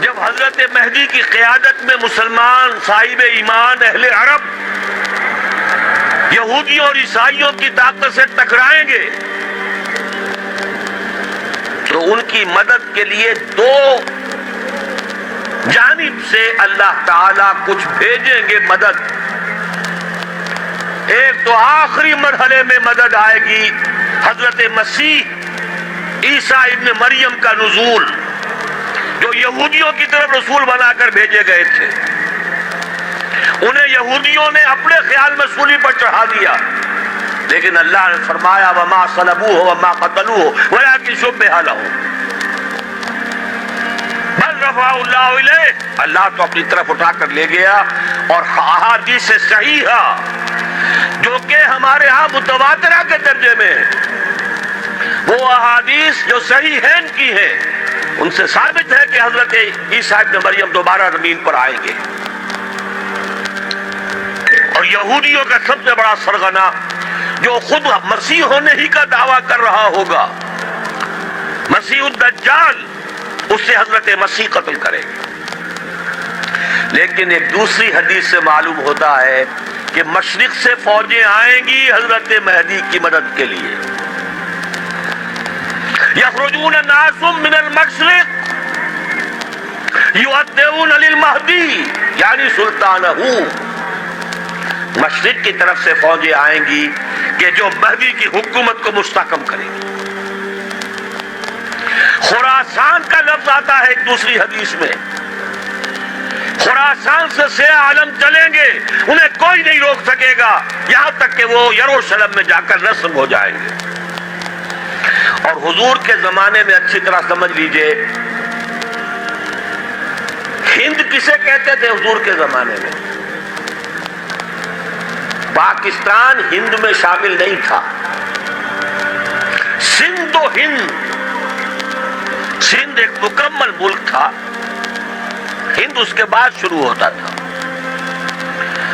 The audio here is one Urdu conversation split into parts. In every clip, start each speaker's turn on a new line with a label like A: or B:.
A: جب حضرت مہدی کی قیادت میں مسلمان صاحب ایمان اہل عرب یہودیوں اور عیسائیوں کی طاقت سے ٹکرائیں گے تو ان کی مدد کے لیے دو جانب سے اللہ تعالیٰ کچھ بھیجیں گے مدد. ایک تو آخری مرحلے میں مدد آئے گی حضرت مسیح عیسیٰ ابن مریم کا نزول، جو یہودیوں کی طرف رسول بنا کر بھیجے گئے تھے. انہیں یہودیوں نے اپنے خیال میں سولی پر چڑھا دیا، لیکن اللہ نے فرمایا وما صلبوہ وما قتلوہ ولکن شبہ لہم بل رفعہ اللہ الیہ. اللہ تو اپنی طرف اٹھا کر لے گیا. اور احادیث صحیحہ جو کہ ہمارے ہاں متواترہ کے درجے میں وہ احادیث جو صحیح ہیں کی ہیں، ان سے ثابت ہے کہ حضرت عیسیٰ ابن مریم دوبارہ زمین پر آئیں گے. اور یہودیوں کا سب سے بڑا سرغنہ جو خود مسیح ہونے ہی کا دعویٰ کر رہا ہوگا، مسیح الدجال، اس سے حضرت مسیح قتل کریں گے. لیکن ایک دوسری حدیث سے معلوم ہوتا ہے کہ مشرق سے فوجیں آئیں گی حضرت مہدی کی مدد کے لیے. یخرجون ناس من المشرق یؤدون للمہدی یعنی سلطانہ. مشرق کی طرف سے فوجیں آئیں گی کہ جو مہدی کی حکومت کو مستحکم کریں گی. خراسان کا لفظ آتا ہے ایک دوسری حدیث میں. خراسان سے سیاہ عالم چلیں گے، انہیں کوئی نہیں روک سکے گا یہاں تک کہ وہ یروشلم میں جا کر نصب ہو جائیں گے. اور حضور کے زمانے میں اچھی طرح سمجھ لیجئے، ہند کسے کہتے تھے حضور کے زمانے میں؟ پاکستان ہند میں شامل نہیں تھا. سندھ و ہند، سندھ ایک مکمل ملک تھا، ہند اس کے بعد شروع ہوتا تھا.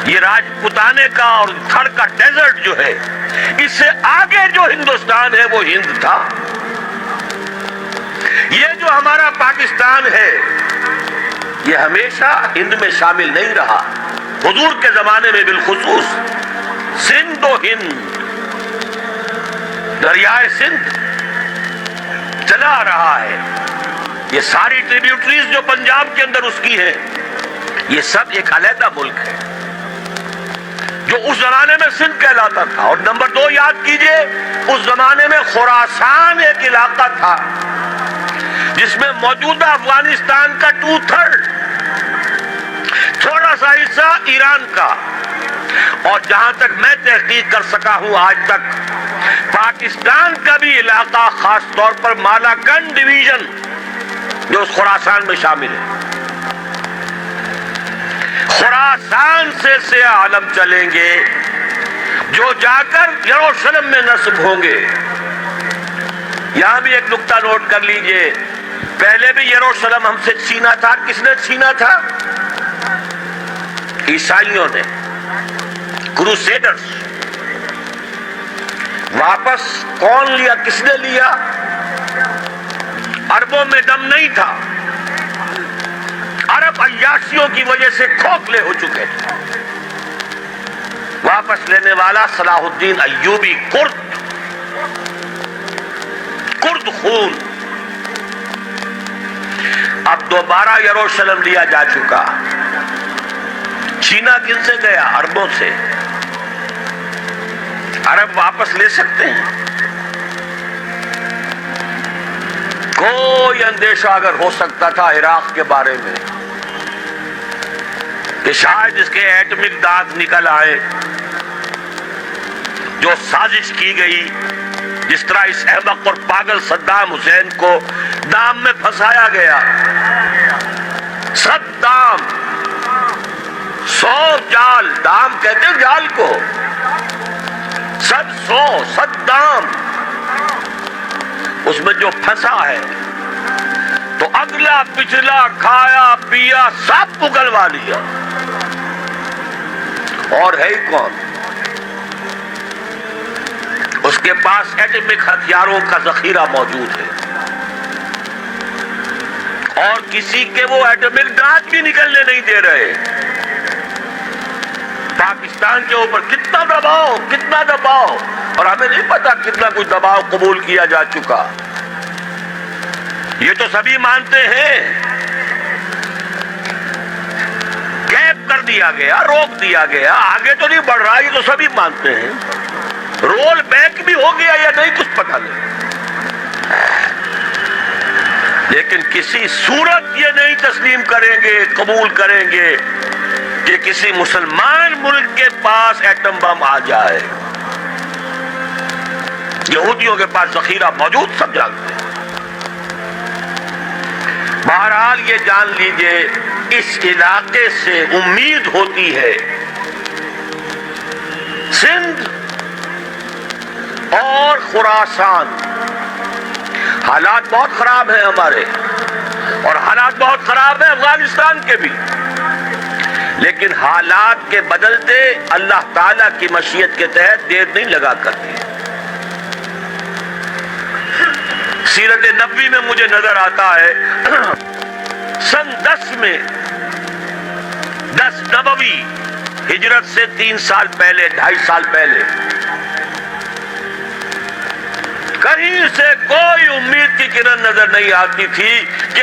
A: یہ راجپوتانے کا اور تھر کا ڈیزرٹ جو ہے، اس سے آگے جو ہندوستان ہے وہ ہند تھا. یہ جو ہمارا پاکستان ہے یہ ہمیشہ ہند میں شامل نہیں رہا. حضور کے زمانے میں بالخصوص سندھ و ہند، دریائے سندھ چلا آ رہا ہے. یہ ساری ٹریبیوٹریز جو پنجاب کے اندر اس کی ہے، یہ سب ایک علیحدہ ملک ہے جو اس زمانے میں سندھ کہلاتا تھا. اور نمبر 2 یاد کیجئے، اس زمانے میں خراسان ایک علاقہ تھا جس میں موجودہ افغانستان کا 2/3، تھوڑا سا حصہ ایران کا. اور جہاں تک میں تحقیق کر سکا ہوں آج تک، پاکستان کا بھی علاقہ خاص طور پر مالاکنڈ ڈویژن جو اس خراسان میں شامل ہے. خراسان سے سیاہ عالم چلیں گے جو جا کر یروشلم میں نصب ہوں گے. یہاں بھی ایک نقطہ نوٹ کر لیجئے، پہلے بھی یروشلم ہم سے چھینا تھا. کس نے چھینا تھا؟ عیسائیوں نے، کروسیڈرز. واپس کون لیا؟ کس نے لیا؟ عربوں میں دم نہیں تھا. عرب عیاشیوں کی وجہ سے کھوکھلے ہو چکے تھے. واپس لینے والا صلاح الدین ایوبی، کرد خون. اب دوبارہ یروشلم لیا جا چکا. چھینا کن سے گیا؟ عربوں سے. عرب واپس لے سکتے ہیں؟ کوئی اندیشہ اگر ہو سکتا تھا عراق کے بارے میں کہ شاید اس کے ایٹمک دانت نکل آئے، جو سازش کی گئی، جس طرح اس احمق اور پاگل صدام حسین کو دام میں پھنسایا گیا. صدام 100 جال، دام کہتے ہیں جال کو، صدام اس میں جو پھنسا ہے تو اگلا پچھلا کھایا پیا سب پگلوا لیا. اور ہے ہی کون؟ اس کے پاس ایٹمک ہتھیاروں کا ذخیرہ موجود ہے. اور کسی کے وہ ایٹمک دانت بھی نکلنے نہیں دے رہے. پاکستان کے اوپر کتنا دباؤ اور ہمیں نہیں پتا کتنا کچھ دباؤ قبول کیا جا چکا. یہ تو سبھی مانتے ہیں. گیپ کر دیا گیا, روک دیا گیا, آگے تو نہیں بڑھ رہا, یہ تو سبھی مانتے ہیں. رول بیک بھی ہو گیا یا نہیں کچھ پتہ نہیں, لیکن کسی صورت یہ نہیں تسلیم کریں گے, قبول کریں گے کہ کسی مسلمان ملک کے پاس ایٹم بم آ جائے. یہودیوں کے پاس ذخیرہ موجود, سب جانتے ہیں. بہرحال یہ جان لیجئے اس علاقے سے امید ہوتی ہے. سندھ اور خراسان حالات بہت خراب ہیں ہمارے, اور حالات بہت خراب ہیں افغانستان کے بھی, لیکن حالات کے بدلتے اللہ تعالیٰ کی مشیت کے تحت دیر نہیں لگا کرتی. سیرت نبوی میں مجھے نظر آتا ہے سن 10 میں 10 نبوی ہجرت سے 3 سال پہلے, 2.5 سال پہلے, کہیں سے کوئی امید کی کرن نظر نہیں آتی تھی کہ